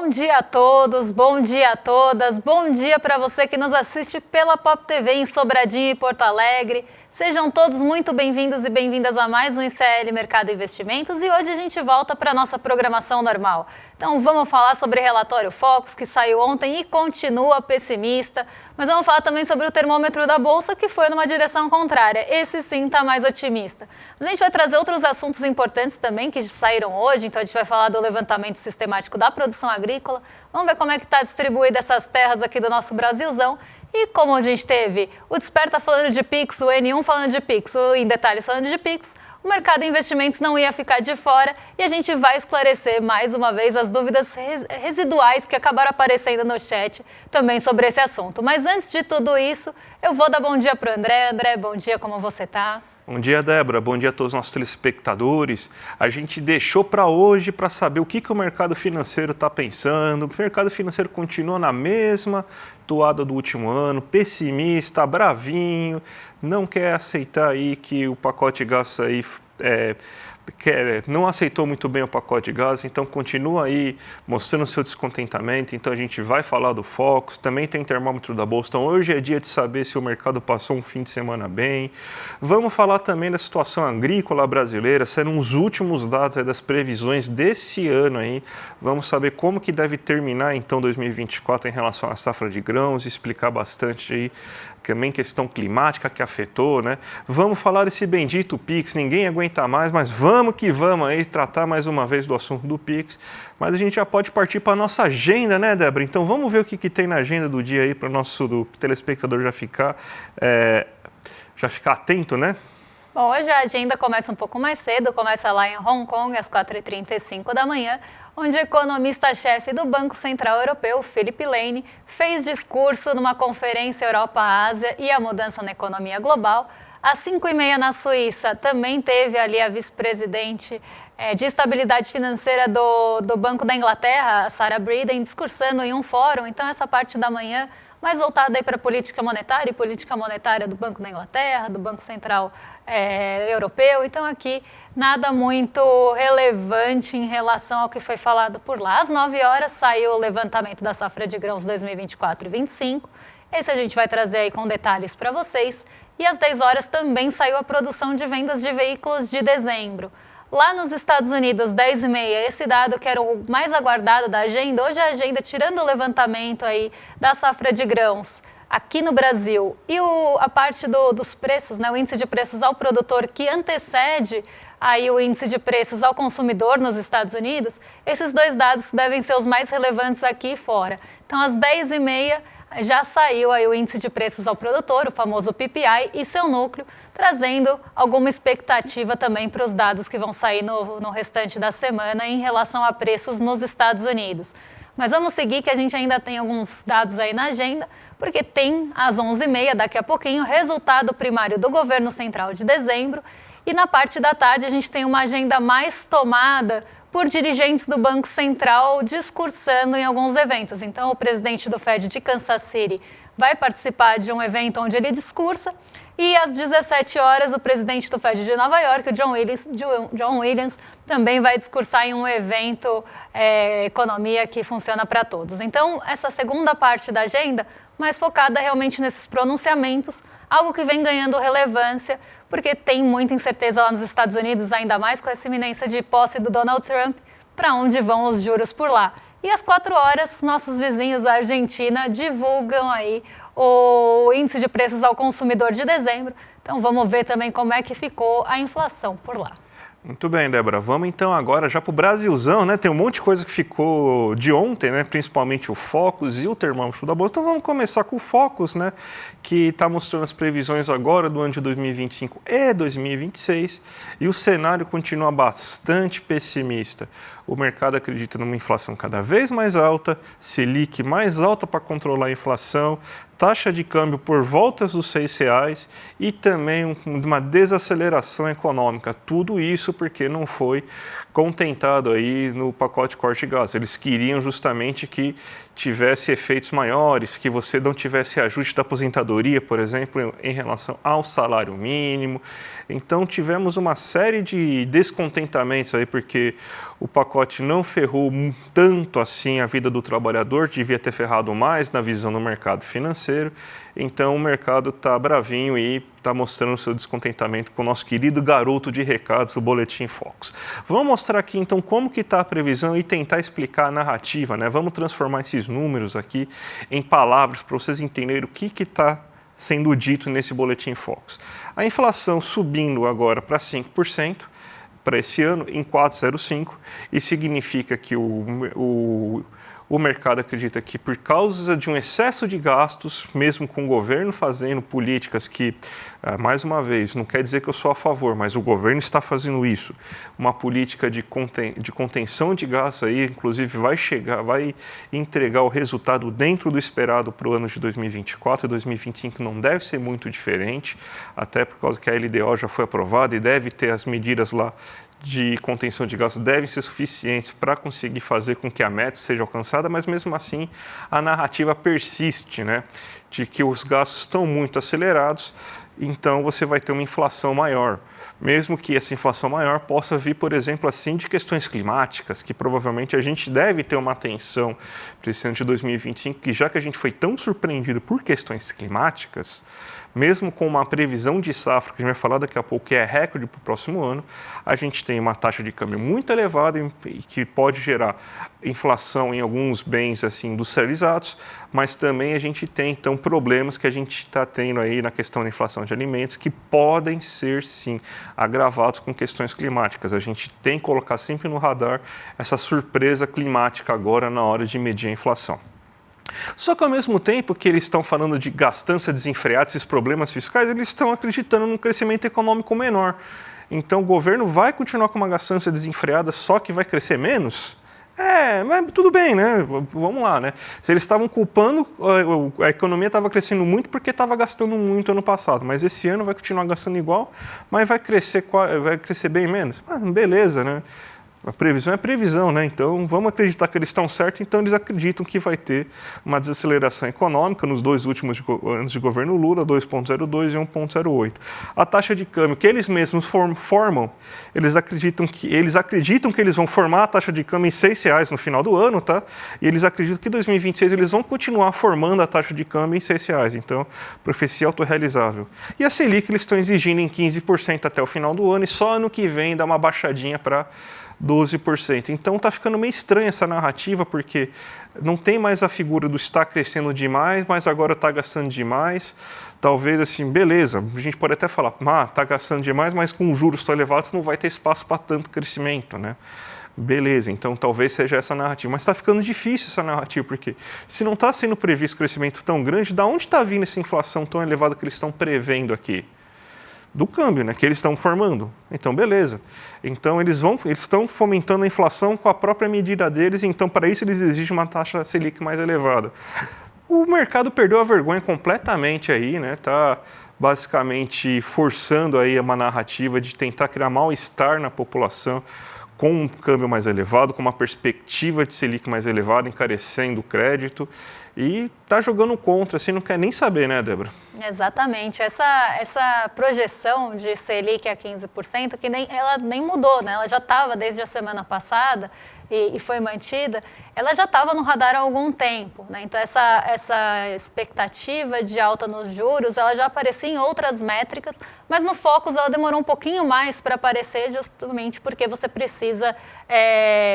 Bom dia a todos, bom dia a todas, bom dia para você que nos assiste pela Pop TV em Sobradinho e Porto Alegre. Sejam todos muito bem-vindos e bem-vindas a mais um ICL Mercado Investimentos e hoje a gente volta para a nossa programação normal. Então vamos falar sobre o relatório Focus que saiu ontem e continua pessimista, mas vamos falar também sobre o termômetro da Bolsa que foi numa direção contrária. Esse sim está mais otimista. Mas a gente vai trazer outros assuntos importantes também que saíram hoje, então a gente vai falar do levantamento sistemático da produção agrícola, vamos ver como é que está distribuída essas terras aqui do nosso Brasilzão. E como a gente teve o Desperta falando de Pix, o N1 falando de Pix, o Em Detalhes falando de Pix, o mercado de investimentos não ia ficar de fora e a gente vai esclarecer mais uma vez as dúvidas residuais que acabaram aparecendo no chat também sobre esse assunto. Mas antes de tudo isso, eu vou dar bom dia para o André. André, bom dia, como você está? Bom dia, Débora. Bom dia a todos os nossos telespectadores. A gente deixou para hoje para saber o que o mercado financeiro está pensando. O mercado financeiro continua na mesma toada do último ano, pessimista, bravinho, não quer aceitar aí que o pacote de gás aí não aceitou muito bem o pacote de gás, então continua aí mostrando seu descontentamento. Então a gente vai falar do Focus, também tem termômetro da Bolsa. Então hoje é dia de saber se o mercado passou um fim de semana bem. Vamos falar também da situação agrícola brasileira, serão os últimos dados aí das previsões desse ano aí. Vamos saber como que deve terminar então 2024 em relação à safra de grãos, explicar bastante aí também questão climática que afetou, né? Vamos falar desse bendito Pix, ninguém aguenta mais, mas vamos que vamos aí tratar mais uma vez do assunto do Pix. Mas a gente já pode partir para a nossa agenda, né, Débora? Então vamos ver o que tem na agenda do dia aí para o nosso telespectador já ficar atento, né? Bom, hoje a agenda começa um pouco mais cedo, começa lá em Hong Kong às 4h35 da manhã, onde o economista-chefe do Banco Central Europeu, Philip Lane, fez discurso numa conferência Europa-Ásia e a mudança na economia global. Às 5h30 na Suíça, também teve ali a vice-presidente de estabilidade financeira do Banco da Inglaterra, a Sarah Breeden, discursando em um fórum. Então, essa parte da manhã mais voltada aí para a política monetária e política monetária do Banco da Inglaterra, do Banco Central Europeu. Então, aqui, nada muito relevante em relação ao que foi falado por lá. Às 9h saiu o levantamento da safra de grãos 2024 e 2025. Esse a gente vai trazer aí com detalhes para vocês. E às 10h também saiu a produção de vendas de veículos de dezembro. Lá nos Estados Unidos, 10h30, esse dado que era o mais aguardado da agenda, hoje a agenda, tirando o levantamento aí da safra de grãos aqui no Brasil e a parte dos preços, né, o índice de preços ao produtor que antecede aí o índice de preços ao consumidor nos Estados Unidos, esses dois dados devem ser os mais relevantes aqui e fora. Então, às 10h30, já saiu aí o índice de preços ao produtor, o famoso PPI, e seu núcleo, trazendo alguma expectativa também para os dados que vão sair no restante da semana em relação a preços nos Estados Unidos. Mas vamos seguir que a gente ainda tem alguns dados aí na agenda, porque tem às 11h30, daqui a pouquinho, o resultado primário do governo central de dezembro, e na parte da tarde a gente tem uma agenda mais tomada por dirigentes do Banco Central discursando em alguns eventos. Então, o presidente do Fed de Kansas City vai participar de um evento onde ele discursa e às 17h o presidente do Fed de Nova York, o John Williams, também vai discursar em um evento Economia que funciona para todos. Então, essa segunda parte da agenda, mais focada realmente nesses pronunciamentos, algo que vem ganhando relevância, porque tem muita incerteza lá nos Estados Unidos, ainda mais com essa iminência de posse do Donald Trump, para onde vão os juros por lá. E às 4h, nossos vizinhos da Argentina divulgam aí o índice de preços ao consumidor de dezembro. Então vamos ver também como é que ficou a inflação por lá. Muito bem, Débora. Vamos então agora já para o Brasilzão, né? Tem um monte de coisa que ficou de ontem, né? Principalmente o Focus e o termômetro da Bolsa. Então vamos começar com o Focus, né? Que está mostrando as previsões agora do ano de 2025 e 2026 e o cenário continua bastante pessimista. O mercado acredita numa inflação cada vez mais alta, Selic mais alta para controlar a inflação, taxa de câmbio por voltas dos R$6 e também uma desaceleração econômica. Tudo isso porque não foi contentado aí no pacote corte de gás. Eles queriam justamente que tivesse efeitos maiores, que você não tivesse ajuste da aposentadoria, por exemplo, em relação ao salário mínimo. Então, tivemos uma série de descontentamentos aí, porque o pacote não ferrou tanto assim a vida do trabalhador, devia ter ferrado mais na visão do mercado financeiro. Então, o mercado está bravinho e está mostrando seu descontentamento com o nosso querido garoto de recados, o Boletim Focus. Vamos mostrar aqui, então, como que está a previsão e tentar explicar a narrativa, né? Vamos transformar esses números aqui em palavras para vocês entenderem o que está sendo dito nesse Boletim Focus. A inflação subindo agora para 5%, para esse ano, em 4,05%, e significa que o mercado acredita que, por causa de um excesso de gastos, mesmo com o governo fazendo políticas que, mais uma vez, não quer dizer que eu sou a favor, mas o governo está fazendo isso, uma política de contenção de gastos aí, inclusive vai entregar o resultado dentro do esperado para o ano de 2024 e 2025 não deve ser muito diferente, até por causa que a LDO já foi aprovada e deve ter as medidas lá de contenção de gastos devem ser suficientes para conseguir fazer com que a meta seja alcançada, mas mesmo assim a narrativa persiste, né, de que os gastos estão muito acelerados, então você vai ter uma inflação maior. Mesmo que essa inflação maior possa vir, por exemplo, assim, de questões climáticas, que provavelmente a gente deve ter uma atenção para esse ano de 2025, que já que a gente foi tão surpreendido por questões climáticas, mesmo com uma previsão de safra, que a gente vai falar daqui a pouco, que é recorde para o próximo ano, a gente tem uma taxa de câmbio muito elevada e que pode gerar inflação em alguns bens assim, industrializados, mas também a gente tem, então, problemas que a gente está tendo aí na questão da inflação de alimentos que podem ser, sim, agravados com questões climáticas. A gente tem que colocar sempre no radar essa surpresa climática agora na hora de medir a inflação. Só que, ao mesmo tempo que eles estão falando de gastança desenfreada, esses problemas fiscais, eles estão acreditando num crescimento econômico menor. Então, o governo vai continuar com uma gastança desenfreada, só que vai crescer menos? Mas tudo bem, né? Vamos lá, né? Se eles estavam culpando, a economia estava crescendo muito porque estava gastando muito ano passado, mas esse ano vai continuar gastando igual, mas vai crescer bem menos? Beleza, né? A previsão é previsão, né? Então, vamos acreditar que eles estão certos, então eles acreditam que vai ter uma desaceleração econômica nos 2 últimos anos de governo Lula, 2,02 e 1,08. A taxa de câmbio que eles mesmos formam, eles acreditam que eles vão formar a taxa de câmbio em R$6 no final do ano, tá? E eles acreditam que em 2026 eles vão continuar formando a taxa de câmbio em R$6. Então, profecia autorrealizável. E a Selic eles estão exigindo em 15% até o final do ano e só ano que vem dá uma baixadinha para 12%. Então está ficando meio estranha essa narrativa, porque não tem mais a figura do está crescendo demais, mas agora está gastando demais. Talvez assim, beleza, a gente pode até falar, está gastando demais, mas com juros tão elevados não vai ter espaço para tanto crescimento, né? Beleza, então talvez seja essa narrativa, mas está ficando difícil essa narrativa, porque se não está sendo previsto crescimento tão grande, da onde está vindo essa inflação tão elevada que eles estão prevendo aqui? Do câmbio, né, que eles estão formando. Então, beleza. Então, eles estão fomentando a inflação com a própria medida deles, então, para isso, eles exigem uma taxa Selic mais elevada. O mercado perdeu a vergonha completamente aí, né, está basicamente forçando aí uma narrativa de tentar criar mal-estar na população com um câmbio mais elevado, com uma perspectiva de Selic mais elevada, encarecendo o crédito, e está jogando contra, assim, não quer nem saber, né, Débora? Exatamente. Essa projeção de Selic a 15%, que ela nem mudou, né? Ela já estava desde a semana passada e foi mantida, ela já estava no radar há algum tempo, né? Então, essa expectativa de alta nos juros, ela já aparecia em outras métricas, mas no Focus ela demorou um pouquinho mais para aparecer, justamente porque você precisa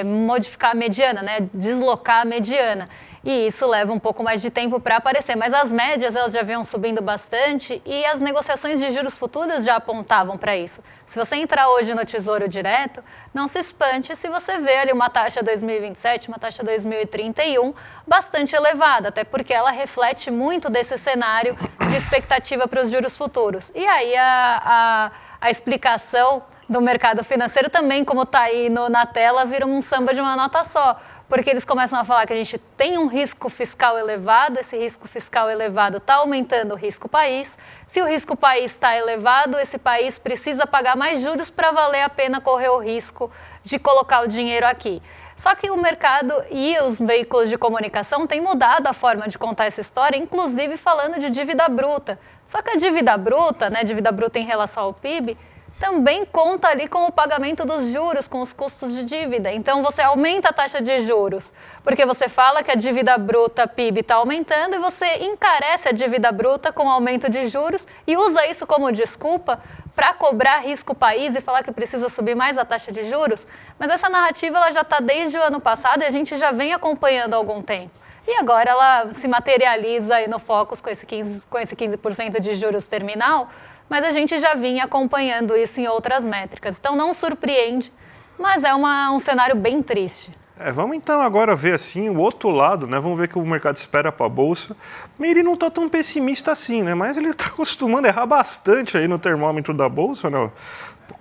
modificar a mediana, né? Deslocar a mediana. E isso leva um pouco mais de tempo para aparecer. Mas as médias elas já vinham subindo bastante e as negociações de juros futuros já apontavam para isso. Se você entrar hoje no Tesouro Direto, não se espante se você vê ali uma taxa 2027, uma taxa 2031 bastante elevada, até porque ela reflete muito desse cenário de expectativa para os juros futuros. E aí a explicação do mercado financeiro também, como está aí na tela, vira um samba de uma nota só. Porque eles começam a falar que a gente tem um risco fiscal elevado, esse risco fiscal elevado está aumentando o risco país. Se o risco país está elevado, esse país precisa pagar mais juros para valer a pena correr o risco de colocar o dinheiro aqui. Só que o mercado e os veículos de comunicação têm mudado a forma de contar essa história, inclusive falando de dívida bruta. Só que a dívida bruta, né, dívida bruta em relação ao PIB, também conta ali com o pagamento dos juros, com os custos de dívida. Então, você aumenta a taxa de juros, porque você fala que a dívida bruta PIB está aumentando e você encarece a dívida bruta com o aumento de juros e usa isso como desculpa para cobrar risco país e falar que precisa subir mais a taxa de juros. Mas essa narrativa ela já está desde o ano passado e a gente já vem acompanhando há algum tempo. E agora ela se materializa aí no Focus com esse 15% de juros terminal, mas a gente já vinha acompanhando isso em outras métricas. Então não surpreende, mas é um cenário bem triste. Vamos então agora ver assim o outro lado, né? Vamos ver o que o mercado espera para a Bolsa. Ele não está tão pessimista assim, né? Mas ele está acostumando a errar bastante aí no termômetro da Bolsa, né?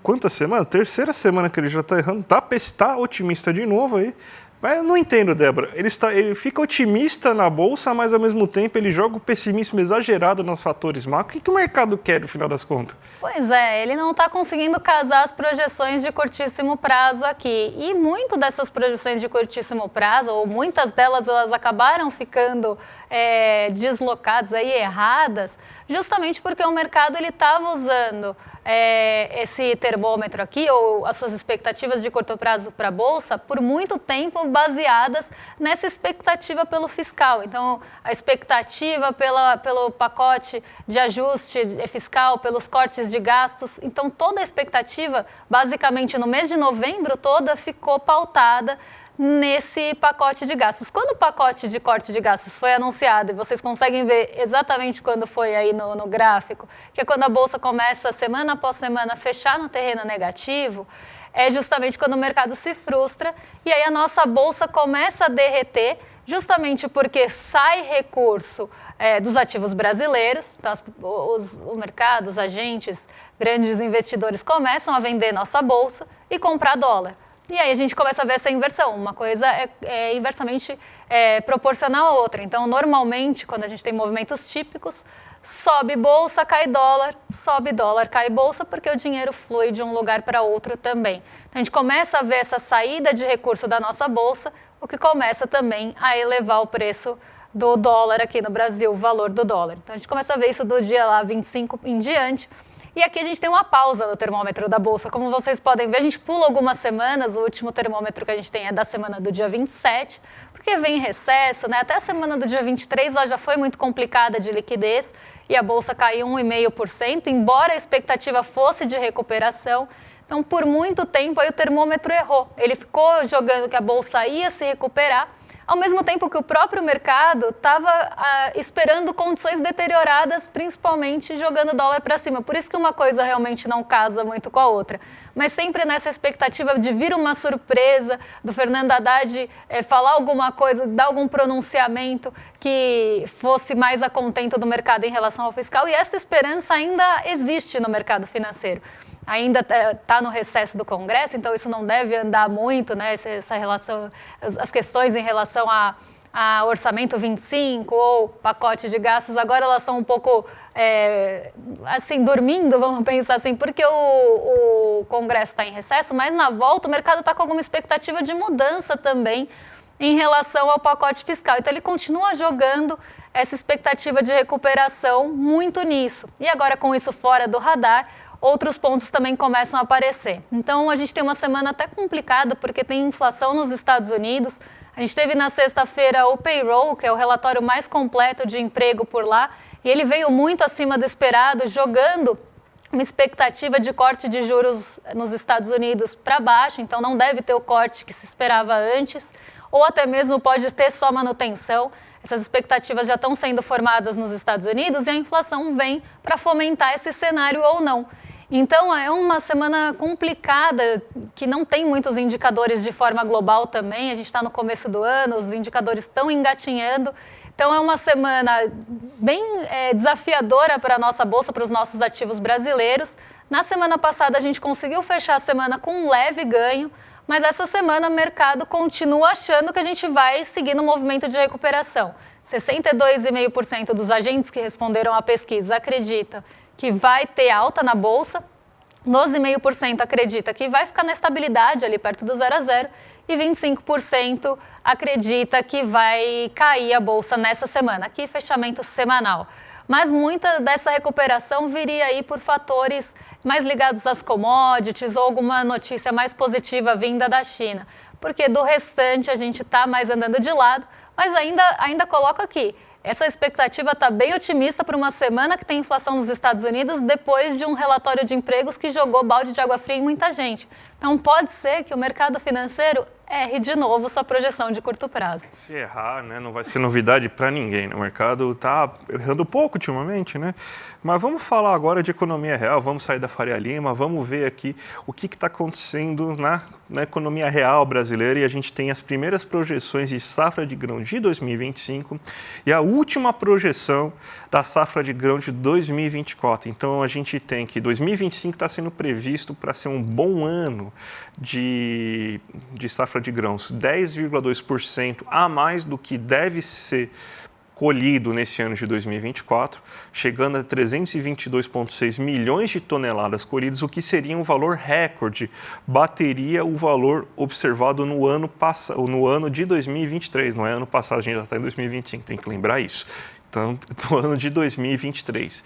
Quantas semanas? Terceira semana que ele já está errando. Está otimista de novo aí. Mas eu não entendo, Débora. Ele fica otimista na Bolsa, mas ao mesmo tempo ele joga o pessimismo exagerado nos fatores macro. O que o mercado quer no final das contas? Pois é, ele não está conseguindo casar as projeções de curtíssimo prazo aqui. E muito dessas projeções de curtíssimo prazo, ou muitas delas, elas acabaram ficando deslocadas, aí, erradas, justamente porque o mercado estava usando esse termômetro aqui, ou as suas expectativas de curto prazo para a Bolsa, por muito tempo baseadas nessa expectativa pelo fiscal. Então, a expectativa pelo pacote de ajuste fiscal, pelos cortes de gastos. Então, toda a expectativa, basicamente no mês de novembro, toda ficou pautada nesse pacote de gastos. Quando o pacote de corte de gastos foi anunciado, e vocês conseguem ver exatamente quando foi aí no gráfico, que é quando a Bolsa começa, semana após semana, a fechar no terreno negativo, é justamente quando o mercado se frustra e aí a nossa Bolsa começa a derreter, justamente porque sai recurso dos ativos brasileiros, então o mercado, os agentes, grandes investidores começam a vender nossa Bolsa e comprar dólar. E aí a gente começa a ver essa inversão, uma coisa é inversamente proporcional à outra. Então, normalmente, quando a gente tem movimentos típicos, sobe bolsa, cai dólar, sobe dólar, cai bolsa, porque o dinheiro flui de um lugar para outro também. Então, a gente começa a ver essa saída de recurso da nossa bolsa, o que começa também a elevar o preço do dólar aqui no Brasil, o valor do dólar. Então, a gente começa a ver isso do dia lá 25 em diante. E aqui a gente tem uma pausa no termômetro da Bolsa. Como vocês podem ver, a gente pula algumas semanas. O último termômetro que a gente tem é da semana do dia 27, porque vem recesso, né? Até a semana do dia 23 ela já foi muito complicada de liquidez e a Bolsa caiu 1,5%, embora a expectativa fosse de recuperação. Então, por muito tempo, aí o termômetro errou. Ele ficou jogando que a Bolsa ia se recuperar, ao mesmo tempo que o próprio mercado estava esperando condições deterioradas, principalmente jogando dólar para cima. Por isso que uma coisa realmente não casa muito com a outra. Mas sempre nessa expectativa de vir uma surpresa, do Fernando Haddad falar alguma coisa, dar algum pronunciamento que fosse mais a contento do mercado em relação ao fiscal. E essa esperança ainda existe no mercado financeiro. Ainda está no recesso do Congresso, então isso não deve andar muito, né? Essa relação, as questões em relação a orçamento 25 ou pacote de gastos, agora elas são um pouco assim, dormindo, vamos pensar assim, porque o Congresso está em recesso, mas na volta o mercado está com alguma expectativa de mudança também em relação ao pacote fiscal. Então ele continua jogando essa expectativa de recuperação muito nisso. E agora com isso fora do radar, outros pontos também começam a aparecer. Então, a gente tem uma semana até complicada, porque tem inflação nos Estados Unidos. A gente teve na sexta-feira o payroll, que é o relatório mais completo de emprego por lá, e ele veio muito acima do esperado, jogando uma expectativa de corte de juros nos Estados Unidos para baixo, então não deve ter o corte que se esperava antes, ou até mesmo pode ter só manutenção. Essas expectativas já estão sendo formadas nos Estados Unidos e a inflação vem para fomentar esse cenário ou não. Então, é uma semana complicada, que não tem muitos indicadores de forma global também. A gente está no começo do ano, os indicadores estão engatinhando. Então, é uma semana bem desafiadora para a nossa Bolsa, para os nossos ativos brasileiros. Na semana passada, a gente conseguiu fechar a semana com um leve ganho, mas essa semana o mercado continua achando que a gente vai seguir no movimento de recuperação. 62,5% dos agentes que responderam à pesquisa acreditam que vai ter alta na Bolsa, 12,5% acredita que vai ficar na estabilidade ali perto do 0 a 0 e 25% acredita que vai cair a bolsa nessa semana, aqui fechamento semanal. Mas muita dessa recuperação viria aí por fatores mais ligados às commodities ou alguma notícia mais positiva vinda da China, porque do restante a gente está mais andando de lado, mas ainda coloco aqui. Essa expectativa está bem otimista para uma semana que tem inflação nos Estados Unidos depois de um relatório de empregos que jogou balde de água fria em muita gente. Então pode ser que o mercado financeiro erre de novo sua projeção de curto prazo. Se errar, né, não vai ser novidade para ninguém. O mercado está errando pouco ultimamente, né? Mas vamos falar agora de economia real, vamos sair da Faria Lima, vamos ver aqui o que está acontecendo na economia real brasileira, e a gente tem as primeiras projeções de safra de grão de 2025 e a última projeção da safra de grão de 2024. Então a gente tem que 2025 está sendo previsto para ser um bom ano de safra de grãos, 10,2% a mais do que deve ser colhido nesse ano de 2024, chegando a 322,6 milhões de toneladas colhidas, o que seria um valor recorde, bateria o valor observado no ano de 2023, não é ano passado, a gente já está em 2025, tem que lembrar isso. Então, no ano de 2023.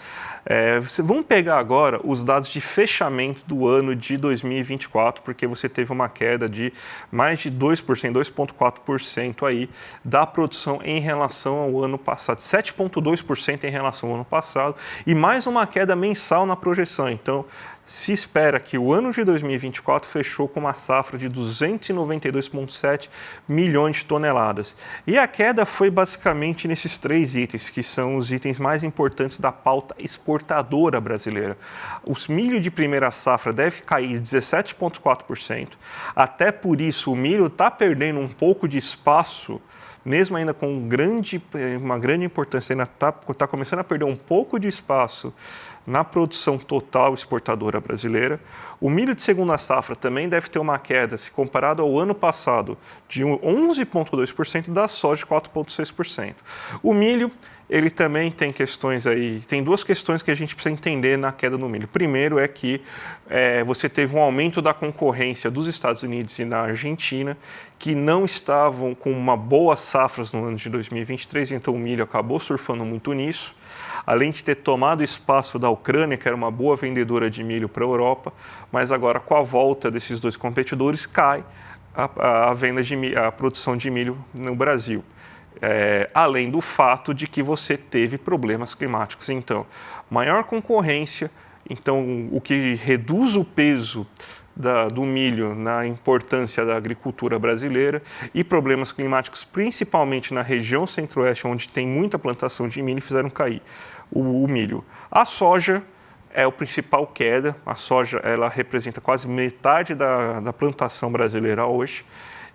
Vamos pegar agora os dados de fechamento do ano de 2024, porque você teve uma queda de mais de 2%, 2,4% aí da produção em relação ao ano passado, 7,2% em relação ao ano passado, e mais uma queda mensal na projeção. Então, se espera que o ano de 2024 fechou com uma safra de 292,7 milhões de toneladas. E a queda foi basicamente nesses 3 itens, que são os itens mais importantes da pauta exportadora brasileira. Os milho de primeira safra deve cair 17,4%. Até por isso, o milho está perdendo um pouco de espaço, mesmo ainda com uma grande importância, ainda está começando a perder um pouco de espaço na produção total exportadora brasileira. O milho de segunda safra também deve ter uma queda, se comparado ao ano passado, de 11,2% e da soja de 4,6%. O milho, ele também tem questões aí, tem 2 questões que a gente precisa entender na queda no milho. Primeiro é que você teve um aumento da concorrência dos Estados Unidos e na Argentina, que não estavam com uma boa safras no ano de 2023, então o milho acabou surfando muito nisso. Além de ter tomado espaço da Ucrânia, que era uma boa vendedora de milho para a Europa, mas agora com a volta desses 2 competidores cai a produção de milho no Brasil. Além do fato de que você teve problemas climáticos. Então, maior concorrência, então o que reduz o peso do milho na importância da agricultura brasileira, e problemas climáticos, principalmente na região centro-oeste, onde tem muita plantação de milho, fizeram cair o milho. A soja é a principal queda. A soja, ela representa quase metade da plantação brasileira hoje,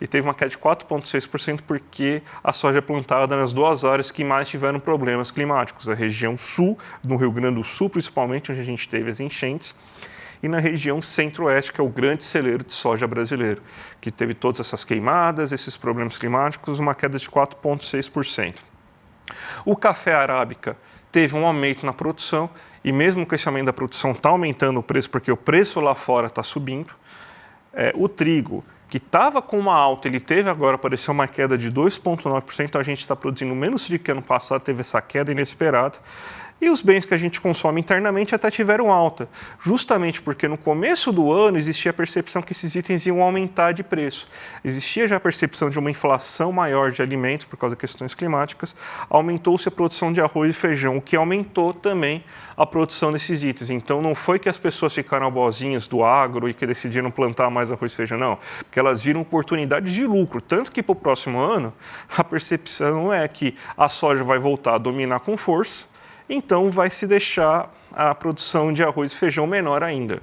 e teve uma queda de 4,6% porque a soja é plantada nas 2 áreas que mais tiveram problemas climáticos, a região sul, no Rio Grande do Sul principalmente, onde a gente teve as enchentes, e na região centro-oeste, que é o grande celeiro de soja brasileiro, que teve todas essas queimadas, esses problemas climáticos, uma queda de 4,6%. O café arábica teve um aumento na produção, e mesmo com esse aumento da produção está aumentando o preço, porque o preço lá fora está subindo. O trigo, que estava com uma alta, ele teve agora, apareceu uma queda de 2,9%, então a gente está produzindo menos trigo que ano passado, teve essa queda inesperada. E os bens que a gente consome internamente até tiveram alta, justamente porque no começo do ano existia a percepção que esses itens iam aumentar de preço. Existia já a percepção de uma inflação maior de alimentos por causa de questões climáticas, aumentou-se a produção de arroz e feijão, o que aumentou também a produção desses itens. Então não foi que as pessoas ficaram boazinhas do agro e que decidiram plantar mais arroz e feijão, não, porque elas viram oportunidades de lucro, tanto que para o próximo ano a percepção é que a soja vai voltar a dominar com força, então vai se deixar a produção de arroz e feijão menor ainda.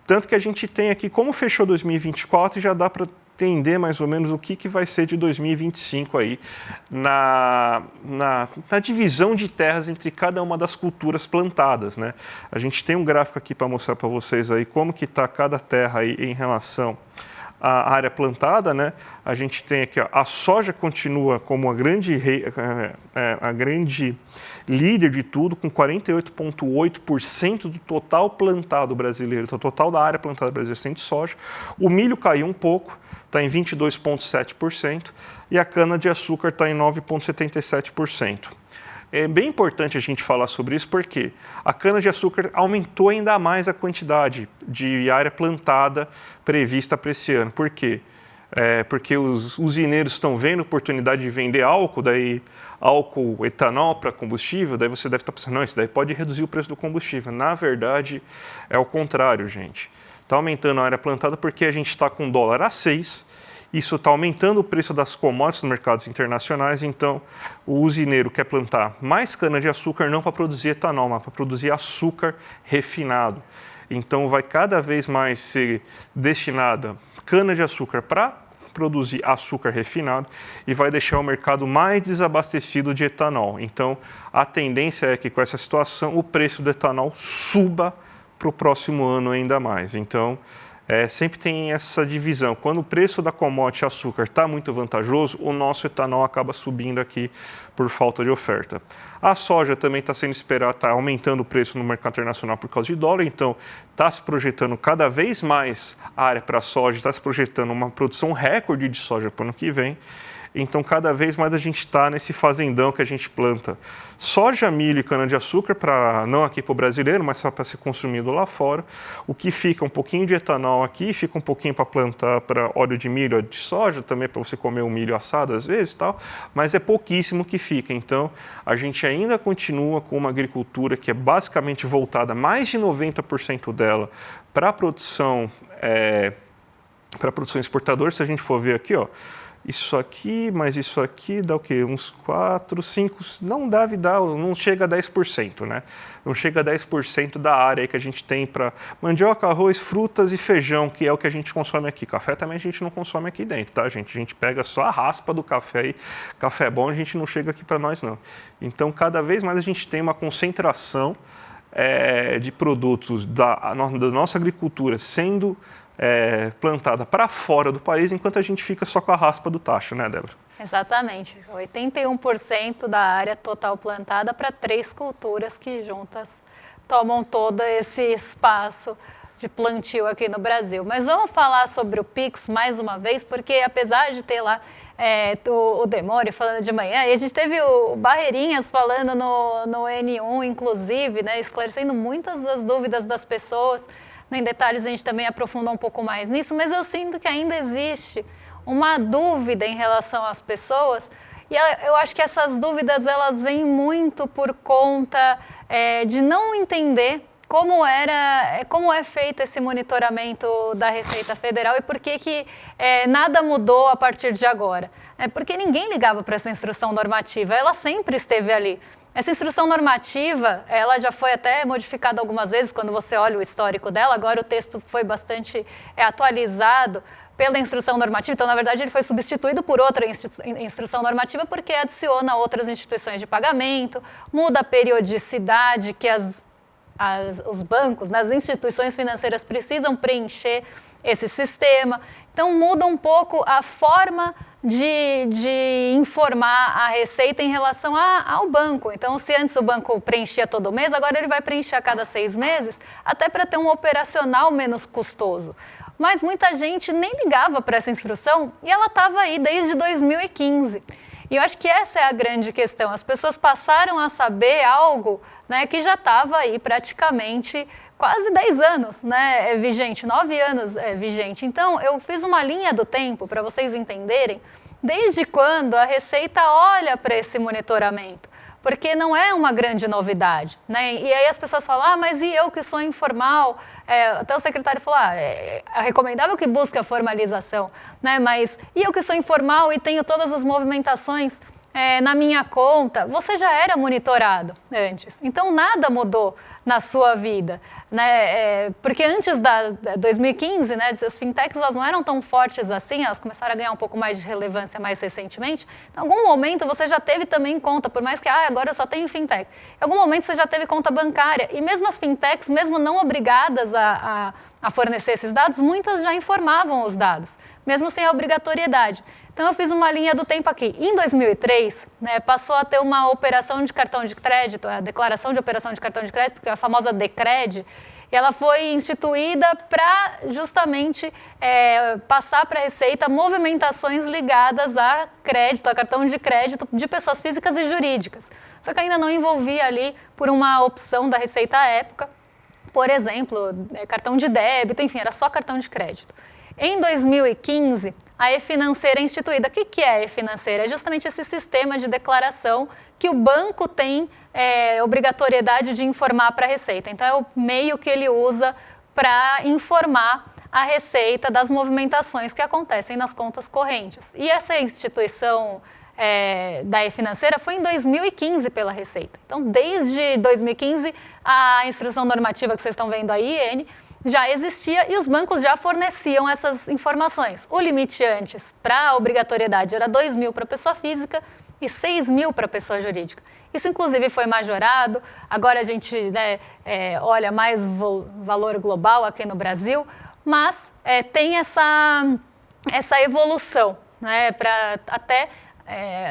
Tanto que a gente tem aqui como fechou 2024 e já dá para entender mais ou menos o que vai ser de 2025 aí na divisão de terras entre cada uma das culturas plantadas, né? A gente tem um gráfico aqui para mostrar para vocês aí como que está cada terra aí em relação a área plantada, né? A gente tem aqui, ó, a soja continua como a grande líder de tudo, com 48,8% do total plantado brasileiro, do total da área plantada brasileira sem de soja. O milho caiu um pouco, está em 22,7%, e a cana-de-açúcar está em 9,77%. É bem importante a gente falar sobre isso porque a cana-de-açúcar aumentou ainda mais a quantidade de área plantada prevista para esse ano. Por quê? Porque os usineiros estão vendo oportunidade de vender álcool, daí álcool, etanol para combustível, daí você deve estar pensando, não, isso daí pode reduzir o preço do combustível. Na verdade, é o contrário, gente. Está aumentando a área plantada porque a gente está com dólar a 6, isso está aumentando o preço das commodities nos mercados internacionais, então o usineiro quer plantar mais cana-de-açúcar não para produzir etanol, mas para produzir açúcar refinado. Então vai cada vez mais ser destinada cana-de-açúcar para produzir açúcar refinado e vai deixar o mercado mais desabastecido de etanol. Então a tendência é que com essa situação o preço do etanol suba para o próximo ano ainda mais. Então sempre tem essa divisão. Quando o preço da commodity açúcar está muito vantajoso, o nosso etanol acaba subindo aqui por falta de oferta. A soja também está sendo esperada, está aumentando o preço no mercado internacional por causa de dólar, então está se projetando cada vez mais área para a soja, está se projetando uma produção recorde de soja para o ano que vem. Então, cada vez mais a gente está nesse fazendão que a gente planta soja, milho e cana-de-açúcar, não aqui para o brasileiro, mas para ser consumido lá fora. O que fica um pouquinho de etanol aqui, fica um pouquinho para plantar para óleo de milho, óleo de soja, também para você comer o milho assado às vezes e tal, mas é pouquíssimo que fica. Então, a gente ainda continua com uma agricultura que é basicamente voltada, mais de 90% dela, para a produção exportadora. Se a gente for ver aqui, ó, isso aqui, mas isso aqui dá o quê? Uns 4, 5, não chega a 10%, né? Não chega a 10% da área aí que a gente tem para mandioca, arroz, frutas e feijão, que é o que a gente consome aqui. Café também a gente não consome aqui dentro, tá, gente? A gente pega só a raspa do café aí. Café bom a gente não chega aqui para nós, não. Então, cada vez mais a gente tem uma concentração de produtos da nossa agricultura sendo plantada para fora do país, enquanto a gente fica só com a raspa do tacho, né, Débora? Exatamente. 81% da área total plantada para 3 culturas que juntas tomam todo esse espaço de plantio aqui no Brasil. Mas vamos falar sobre o Pix mais uma vez, porque apesar de ter lá o Demore falando de manhã, e a gente teve o Barreirinhas falando no N1, inclusive, né, esclarecendo muitas das dúvidas das pessoas. Em detalhes a gente também aprofunda um pouco mais nisso, mas eu sinto que ainda existe uma dúvida em relação às pessoas e eu acho que essas dúvidas elas vêm muito por conta de não entender como é feito esse monitoramento da Receita Federal e por que nada mudou a partir de agora. Porque ninguém ligava para essa instrução normativa, ela sempre esteve ali. Essa instrução normativa, ela já foi até modificada algumas vezes quando você olha o histórico dela, agora o texto foi bastante atualizado pela instrução normativa, então na verdade ele foi substituído por outra instrução normativa porque adiciona outras instituições de pagamento, muda a periodicidade que os bancos, as instituições financeiras precisam preencher esse sistema, então muda um pouco a forma de informar a Receita em relação ao banco. Então, se antes o banco preenchia todo mês, agora ele vai preencher a cada 6 meses, até para ter um operacional menos custoso. Mas muita gente nem ligava para essa instrução e ela estava aí desde 2015. E eu acho que essa é a grande questão. As pessoas passaram a saber algo, né, que já estava aí praticamente quase 10 anos, né, vigente, 9 anos vigente. Então, eu fiz uma linha do tempo para vocês entenderem desde quando a Receita olha para esse monitoramento, porque não é uma grande novidade, né? E aí as pessoas falam, mas e eu que sou informal? Até o secretário falou, é recomendável que busque a formalização, né? Mas e eu que sou informal e tenho todas as movimentações na minha conta? Você já era monitorado antes, então nada mudou na sua vida, né? Porque antes da 2015, né, as fintechs elas não eram tão fortes assim, elas começaram a ganhar um pouco mais de relevância mais recentemente. Em algum momento você já teve também conta, por mais que agora eu só tenho fintech. Em algum momento você já teve conta bancária e mesmo as fintechs, mesmo não obrigadas a a fornecer esses dados, muitas já informavam os dados, mesmo sem a obrigatoriedade. Então, eu fiz uma linha do tempo aqui. Em 2003, né, passou a ter uma operação de cartão de crédito, a declaração de operação de cartão de crédito, que é a famosa Decred, e ela foi instituída para justamente passar para a Receita movimentações ligadas a crédito, a cartão de crédito de pessoas físicas e jurídicas. Só que ainda não envolvia ali por uma opção da Receita à época, por exemplo, cartão de débito, enfim, era só cartão de crédito. Em 2015, a e-financeira é instituída. O que é a e-financeira? É justamente esse sistema de declaração que o banco tem obrigatoriedade de informar para a Receita. Então, é o meio que ele usa para informar a Receita das movimentações que acontecem nas contas correntes. E essa instituição da e-financeira foi em 2015 pela Receita. Então, desde 2015, a instrução normativa que vocês estão vendo aí, IN, já existia e os bancos já forneciam essas informações. O limite antes para a obrigatoriedade era 2 mil para pessoa física e 6 mil para pessoa jurídica. Isso, inclusive, foi majorado. Agora a gente olha mais valor global aqui no Brasil, mas tem essa evolução, né, para até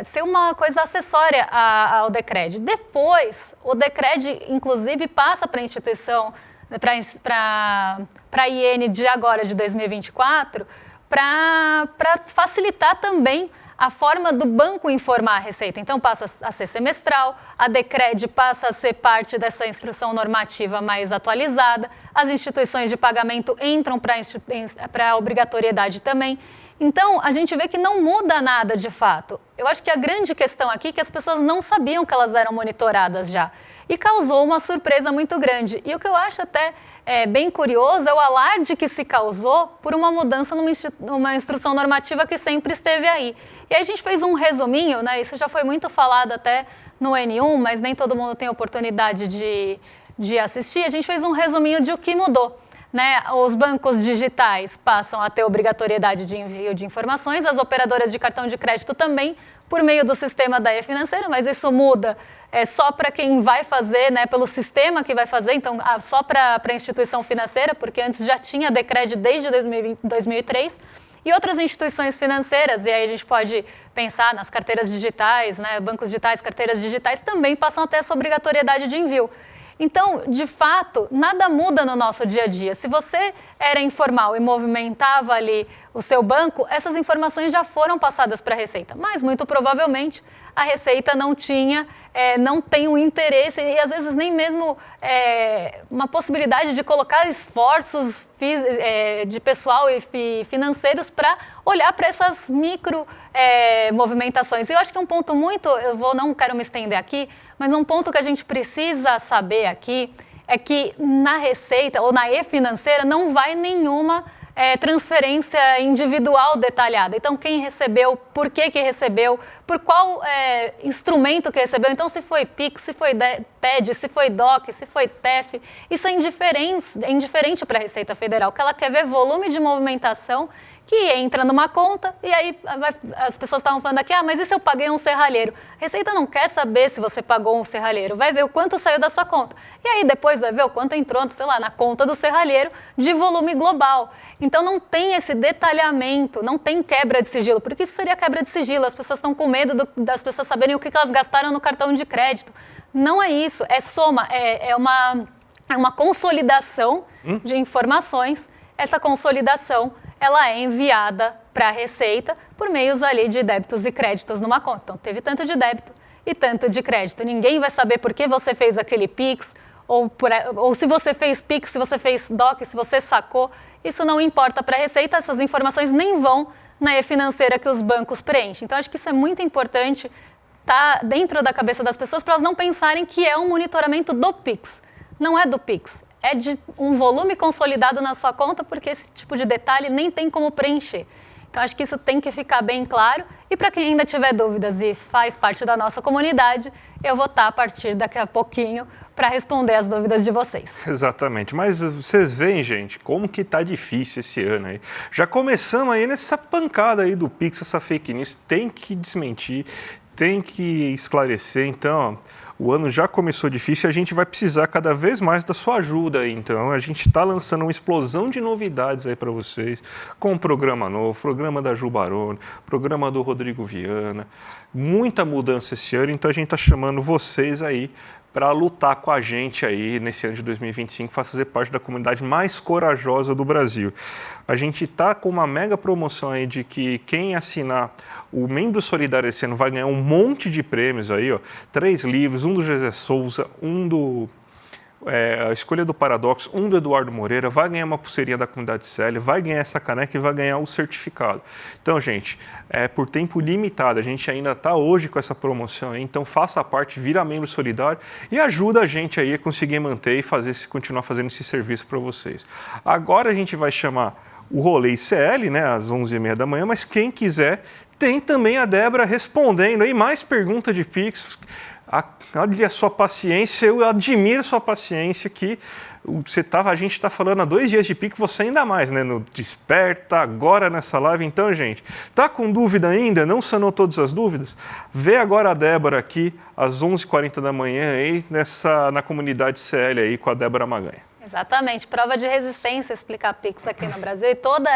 ser uma coisa acessória ao Decred. Depois, o Decred, inclusive, passa para a instituição, para a IN de agora, de 2024, para facilitar também a forma do banco informar a Receita. Então, passa a ser semestral, a Decred passa a ser parte dessa instrução normativa mais atualizada, as instituições de pagamento entram para a obrigatoriedade também. Então, a gente vê que não muda nada de fato. Eu acho que a grande questão aqui é que as pessoas não sabiam que elas eram monitoradas já. E causou uma surpresa muito grande. E o que eu acho até bem curioso é o alarde que se causou por uma mudança numa instrução normativa que sempre esteve aí. E aí a gente fez um resuminho, né? Isso já foi muito falado até no N1, mas nem todo mundo tem oportunidade de assistir. A gente fez um resuminho de o que mudou. Né, os bancos digitais passam a ter obrigatoriedade de envio de informações, as operadoras de cartão de crédito também, por meio do sistema da e-financeira, mas isso muda só para quem vai fazer, né, pelo sistema que vai fazer, então só para a instituição financeira, porque antes já tinha Decred desde 2003, e outras instituições financeiras, e aí a gente pode pensar nas carteiras digitais, né, bancos digitais, carteiras digitais, também passam a ter essa obrigatoriedade de envio. Então, de fato, nada muda no nosso dia a dia. Se você era informal e movimentava ali o seu banco, essas informações já foram passadas para a Receita. Mas, muito provavelmente, a Receita não tem o interesse e, às vezes, nem mesmo uma possibilidade de colocar esforços de pessoal e financeiros para olhar para essas micro movimentações. E eu acho que um ponto não quero me estender aqui, mas um ponto que a gente precisa saber aqui é que na Receita ou na e-financeira não vai nenhuma transferência individual detalhada. Então, quem recebeu, por que recebeu, por qual instrumento que recebeu. Então, se foi PIX, se foi TED, se foi DOC, se foi TEF, isso é indiferente para a Receita Federal, que ela quer ver volume de movimentação que entra numa conta e aí as pessoas estavam falando aqui, mas e se eu paguei um serralheiro? A Receita não quer saber se você pagou um serralheiro, vai ver o quanto saiu da sua conta. E aí depois vai ver o quanto entrou, sei lá, na conta do serralheiro de volume global. Então não tem esse detalhamento, não tem quebra de sigilo, porque isso seria quebra de sigilo, as pessoas estão com medo das pessoas saberem o que elas gastaram no cartão de crédito. Não é isso, é soma, é uma consolidação de informações, essa consolidação ela é enviada para a Receita por meios ali de débitos e créditos numa conta. Então, teve tanto de débito e tanto de crédito. Ninguém vai saber por que você fez aquele PIX, ou se você fez PIX, se você fez DOC, se você sacou. Isso não importa para a Receita, essas informações nem vão na e-financeira que os bancos preenchem. Então, acho que isso é muito importante estar dentro da cabeça das pessoas para elas não pensarem que é um monitoramento do PIX. Não é do PIX. É de um volume consolidado na sua conta, porque esse tipo de detalhe nem tem como preencher. Então, acho que isso tem que ficar bem claro. E para quem ainda tiver dúvidas e faz parte da nossa comunidade, eu vou estar a partir daqui a pouquinho para responder as dúvidas de vocês. Exatamente. Mas vocês veem, gente, como que tá difícil esse ano aí. Já começamos aí nessa pancada aí do Pix, essa fake news. Tem que desmentir, tem que esclarecer. Então, O ano já começou difícil e a gente vai precisar cada vez mais da sua ajuda aí. Então, a gente está lançando uma explosão de novidades aí para vocês, com um programa novo, programa da Ju Baroni, programa do Rodrigo Viana, muita mudança esse ano, então a gente está chamando vocês aí para lutar com a gente aí nesse ano de 2025, para fazer parte da comunidade mais corajosa do Brasil. A gente está com uma mega promoção aí de que quem assinar o Membro Solidário esse ano vai ganhar um monte de prêmios aí, ó. 3 livros, um do José Souza, um do A Escolha do Paradoxo, um do Eduardo Moreira, vai ganhar uma pulseirinha da comunidade CL, vai ganhar essa caneca e vai ganhar o certificado. Então, gente, é por tempo limitado, a gente ainda está hoje com essa promoção aí, então faça parte, vira membro solidário e ajuda a gente aí a conseguir manter e continuar fazendo esse serviço para vocês. Agora a gente vai chamar o Rolê CL, né, às 11h30 da manhã, mas quem quiser, tem também a Débora respondendo aí mais pergunta de Pix. Olha a sua paciência, eu admiro a sua paciência que a gente está falando há 2 dias de pico, você ainda mais, né? No Desperta, agora nessa live. Então, gente, tá com dúvida ainda? Não sanou todas as dúvidas? Vê agora a Débora aqui, às 11h40 da manhã, aí, na comunidade CL aí com a Débora Maganha. Exatamente, prova de resistência explicar Pix aqui no Brasil e toda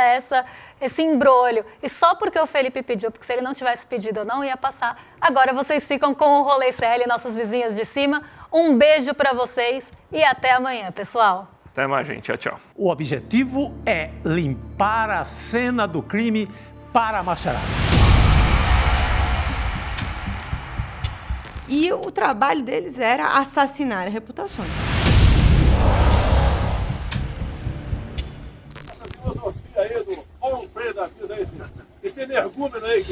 esse embrolho. E só porque o Felipe pediu, porque se ele não tivesse pedido eu não ia passar. Agora vocês ficam com o Rolê CL, nossos vizinhos de cima. Um beijo para vocês e até amanhã, pessoal. Até mais, gente. Tchau, tchau. O objetivo é limpar a cena do crime para a macharada. E o trabalho deles era assassinar reputações. Aí do bom freio da vida aí, esse energúmeno aí,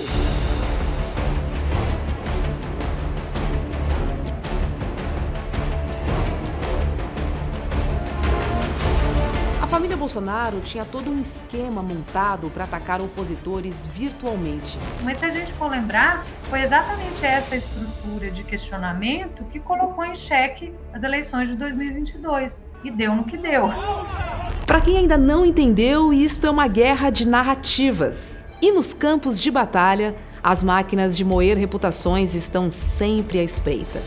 A família Bolsonaro tinha todo um esquema montado para atacar opositores virtualmente. Mas se a gente for lembrar, foi exatamente essa estrutura de questionamento que colocou em xeque as eleições de 2022 e deu no que deu. Para quem ainda não entendeu, isto é uma guerra de narrativas. E nos campos de batalha, as máquinas de moer reputações estão sempre à espreita.